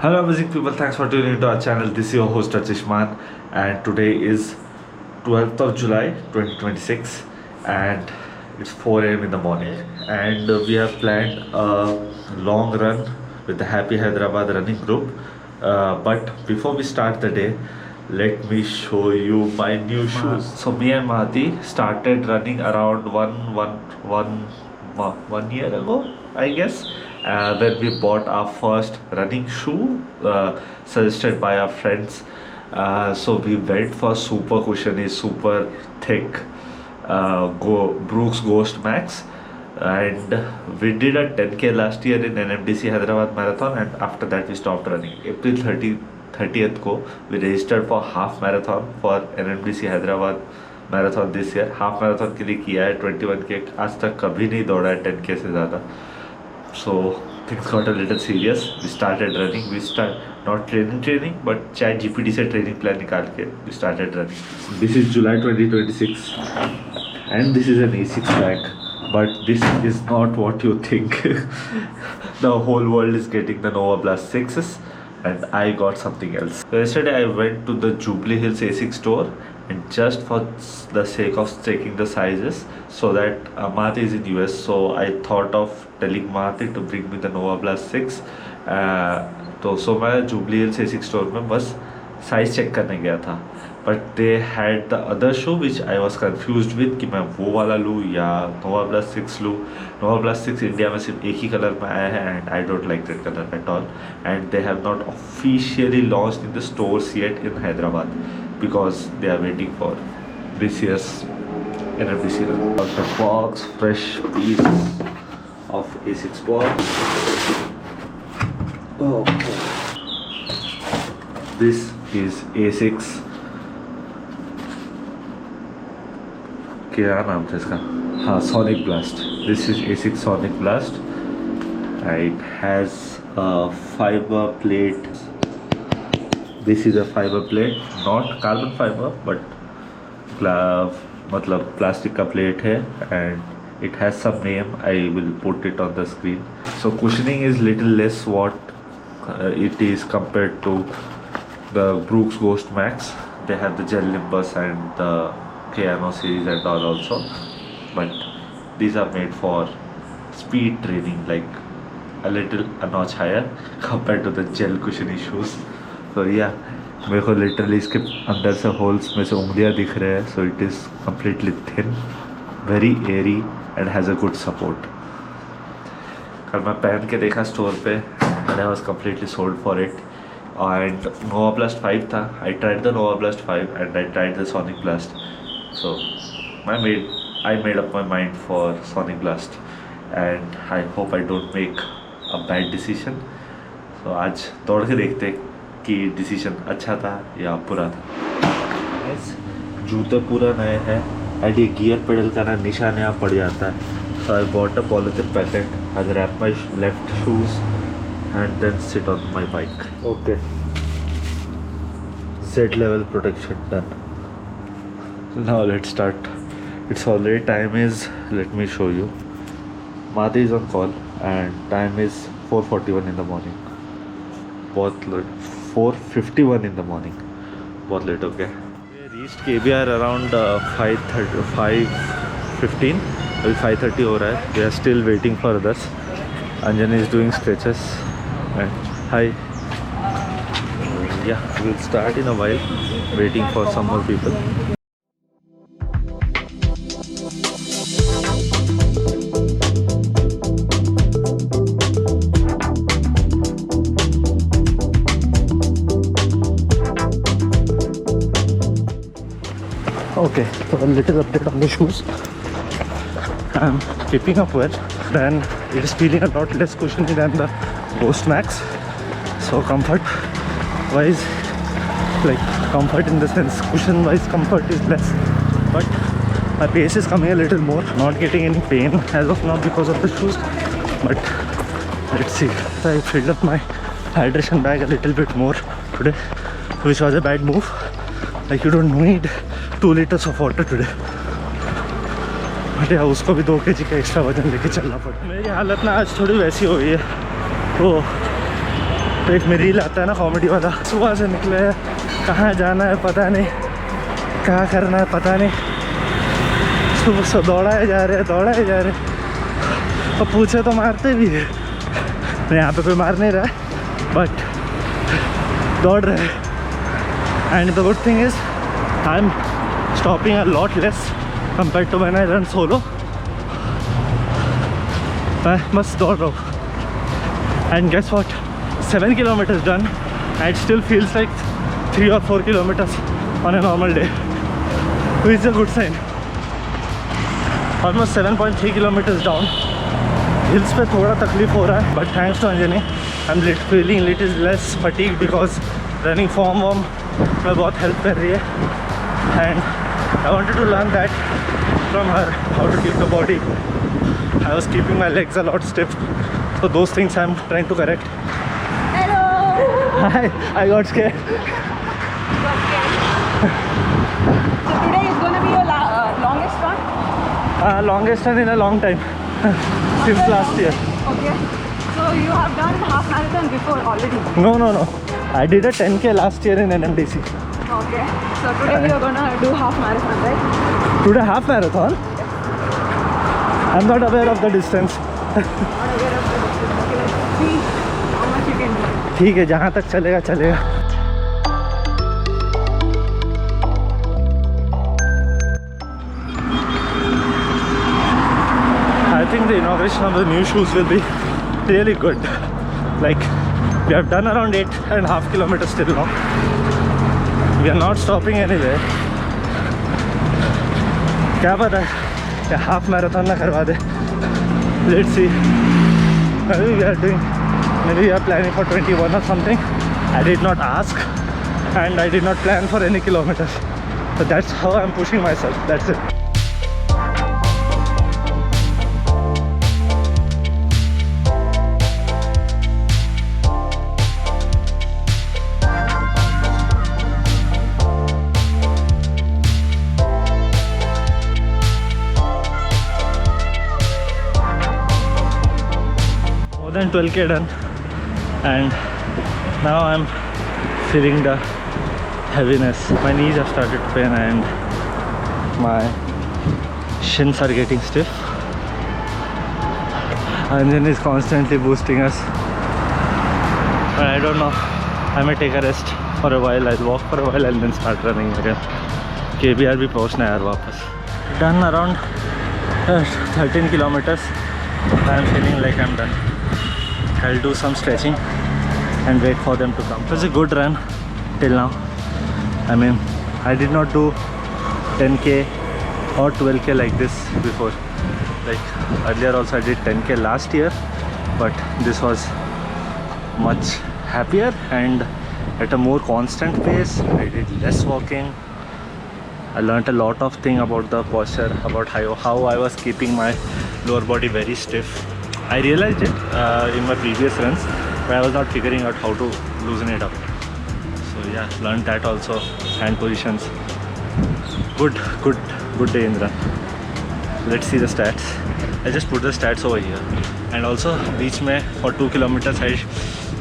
Hello amazing people, thanks for tuning into our channel. This is your host Achishman, and today is 12th of July 2026 and it's 4 a.m. in the morning, and we have planned a long run with the Happy Hyderabad running group. But before we start the day, let me show you my new shoes. So me and Mahati started running around one year ago, I guess, when we bought our first running shoe, suggested by our friends. So we went for super cushiony, super thick Brooks Ghost Max, and we did a 10K last year in NMDC Hyderabad Marathon, and after that we stopped running. April 30th को we registered for half marathon for NMDC Hyderabad marathon this year. Half marathon के लिए किया है 21K. आज तक कभी नहीं दौड़ा है 10K से ज़्यादा. So things got a little serious. We started running. We start not training but ChatGPT से ट्रेनिंग प्लान निकाल के we started running. This is July 2026 and this is an A6 bag, but this is not what you think. The whole world is getting the Nova Blast 6s and I got something else. So yesterday I went to the Jubilee Hills A6 store, and just for the sake of checking the sizes, so that Mahati is in US, so I thought of telling Mahati to bring me the Nova Blast 6. तो सो मैं Jubilee Hills A6 store में बस size check करने गया था, but they had the other shoe which I was confuse with कि मैं वो वाला लूँ या Nova Blast 6 लूँ. Nova Blast 6 इंडिया में सिर्फ एक ही कलर में आया है and I don't like that colour at all, and they have not officially launched in the stores yet in Hyderabad because they are waiting for this year's NFDC run. Got the box, fresh piece of A6 box. Okay. This is A6. क्या नाम था इसका? हाँ, Sonic Blast. This is A6 Sonic Blast. It has a fiber plate. This is a fiber plate, not carbon fiber, but मतलब plastic का plate है, and it has some name. I will put it on the screen. So cushioning is little less what it is compared to the Brooks Ghost Max. They have the Gel Nimbus and the Kayano series and all also, but these are made for speed training, like a notch higher compared to the gel cushiony shoes. तो या मेरे को literally इसके अंदर से holes में से उंगलियां दिख रहे हैं. So it is completely thin, very Airy and has a good support. कल मैं पहन के देखा स्टोर पे and I was completely sold for it. And Nova Blast 5 था. I tried the Nova Blast 5 and I tried the Sonic Blast. So I made up my mind for Sonic Blast, and I hope I don't make a bad decision. So आज दौड़ के देखते कि decision अच्छा था या बुरा था. जूते पूरा नए हैं एंड ये गियर पेडल का ना निशान यहाँ पड़ जाता है. So I bought a polythene packet, I wrap my left shoes and then sit on my bike. Okay, Z level protection done. Now let's start. It's already time is, let me show you. Mahati is on call and time is 4:41 in the morning. बहुत late, 4:51 in the morning. बहुत late हो गया. We reached KBR around 5:15. अभी 5:30 हो रहा है. We are still waiting for others. Anjani is doing stretches. And hi. Yeah, we'll start in a while. Waiting for some more people. Okay, so a little update on the shoes. I'm keeping up well. Then it is feeling a lot less cushiony than the Ghost Max. So comfort wise, like comfort in the sense cushion wise comfort is less, but my pace is coming a little more. Not getting any pain as of now because of the shoes, but let's see. I filled up my hydration bag a little bit more today, which was a bad move. Like you don't need 2 liters of water today. But यार उसको भी 2 kg का extra वजन लेके चलना पड़ा. मेरी हालत ना आज थोड़ी वैसी हो गई है. तो तो एक मेरी रील आता है ना कॉमेडी वाला, सुबह से निकले हैं, कहाँ जाना है पता नहीं, कहाँ करना है पता नहीं, सुबह से दौड़ाए जा रहे और पूछे तो मारते भी है। यहाँ पे कोई मार नहीं रहा है बट दौड़ रहे हैं। And the good thing is I am stopping a lot less compare to when I run solo. मैं बस दौड़ रहा हूँ। And guess what, 7 kilometers done and it still feels like 3 or 4 kilometers on a normal day, which is a good sign. Almost 7.3 kilometers down. Hills पे थोड़ा तकलीफ हो रहा है but thanks to Anjani I am feeling little less fatigue because running form warm में बहुत help कर रही है। And I wanted to learn that from her, how to keep the body. I was keeping my legs a lot stiff, so those things I'm trying to correct. Hello. Hi, I got scared. So today is going to be your longest run? Longest run in a long time since last year. Okay. So you have done half marathon before already? No. I did a 10K last year in NMDC. Okay. So today you are going to do half marathon, right? Today half marathon? I'm not aware of the distance. Not aware of the distance. Okay, let's see how much you can do. ठीक है, जहाँ तक चलेगा चलेगा। I think the inauguration of the new shoes will be really good. Like, we have done around 8.5 kilometers till now. We are not stopping anywhere. क्या पता है half marathon ना करवा दे। Let's see. Maybe we are planning for 21 or something. I did not ask and I did not plan for any kilometers. So that's how I'm pushing myself. That's it. More than 12K done, and now I'm feeling the heaviness. My knees have started to pain and my shins are getting stiff. Anjan is constantly boosting us, but I don't know, I may take a rest for a while. I'll walk for a while and then start running again. KBR भी पहुँचना है यार वापस. Done around 13 kilometers. I'm feeling like I'm done. I'll do some stretching and wait for them to come. It was a good run till now. I mean, I did not do 10K or 12K like this before. Like earlier also I did 10K last year, but this was much happier and at a more constant pace. I did less walking. I learned a lot of things about the posture, about how I was keeping my lower body very stiff. I realized it in my previous runs, but I was not figuring out how to loosen it up. So yeah, learned that also. Hand positions. Good day in run. Let's see the stats. I just put the stats over here. And also, beach mein for 2 kilometers I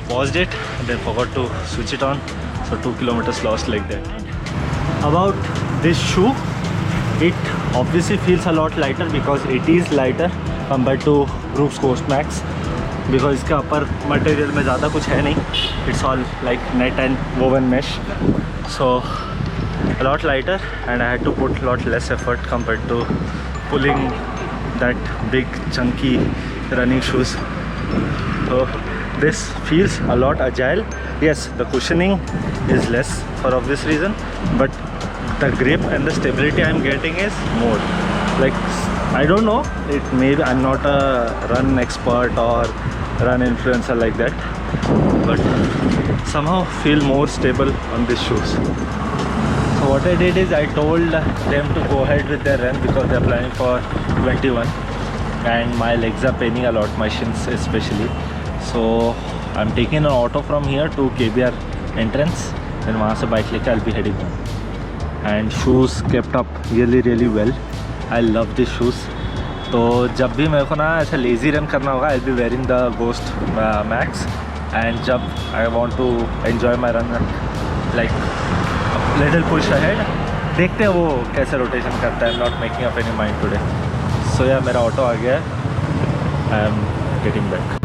paused it and then forgot to switch it on. So 2 kilometers lost like that. About this shoe, it obviously feels a lot lighter because it is lighter compared to Brooks Ghost Max, because इसका upper material में ज़्यादा कुछ है नहीं. It's all like net and woven mesh, so a lot lighter, and I had to put a lot less effort compared to pulling that big chunky running shoes. So this feels a lot agile. Yes, the cushioning is less for obvious reason, but the grip and the stability I'm getting is more. Like, I don't know, it maybe I'm not a run expert or run influencer like that, but somehow feel more stable on these shoes. So what I did is I told them to go ahead with their run because they're planning for 21 and my legs are paining a lot, my shins especially. So I'm taking an auto from here to KBR entrance, then वहाँ से bike लेके I'll be heading home. And shoes kept up really well. I love these shoes. तो जब भी मेरे को ना ऐसा lazy run करना होगा, I'll be wearing the Ghost Max and jab I want to enjoy my run, like little push ahead, देखते हैं वो कैसे रोटेशन करता है. I'm not making up any mind today. So yeah, मेरा ऑटो आ गया है. I am getting back.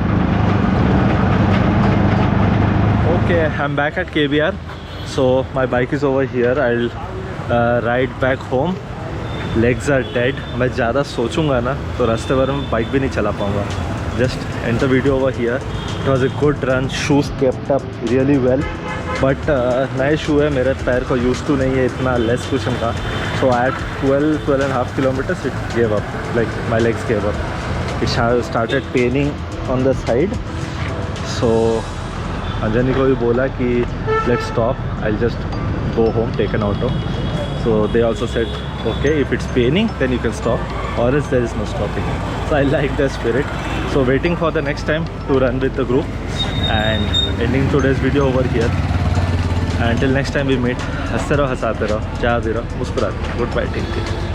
Okay, I'm back at KBR. So my bike is over here. I'll ride back home. Legs are dead. मैं ज़्यादा सोचूंगा ना तो रास्ते भर में बाइक भी नहीं चला पाऊँगा. Just end the video over here. It was a good run. Shoes kept up really well. But नए शू है, मेरे पैर को used to नहीं है इतना less cushion का. So at 12.5 kilometers it gave up. Like my legs gave up. It started paining on the side. So Anjani को भी बोला कि let's stop. I'll just go home, take an auto. So they also said, okay, if it's paining, then you can stop, or else there is no stopping. So I like the spirit. So waiting for the next time to run with the group, and ending today's video over here. Until next time we meet, हंसते रहो, हंसाते रहो, चाहते रहो, मुस्कुराते रहो. Goodbye, take care.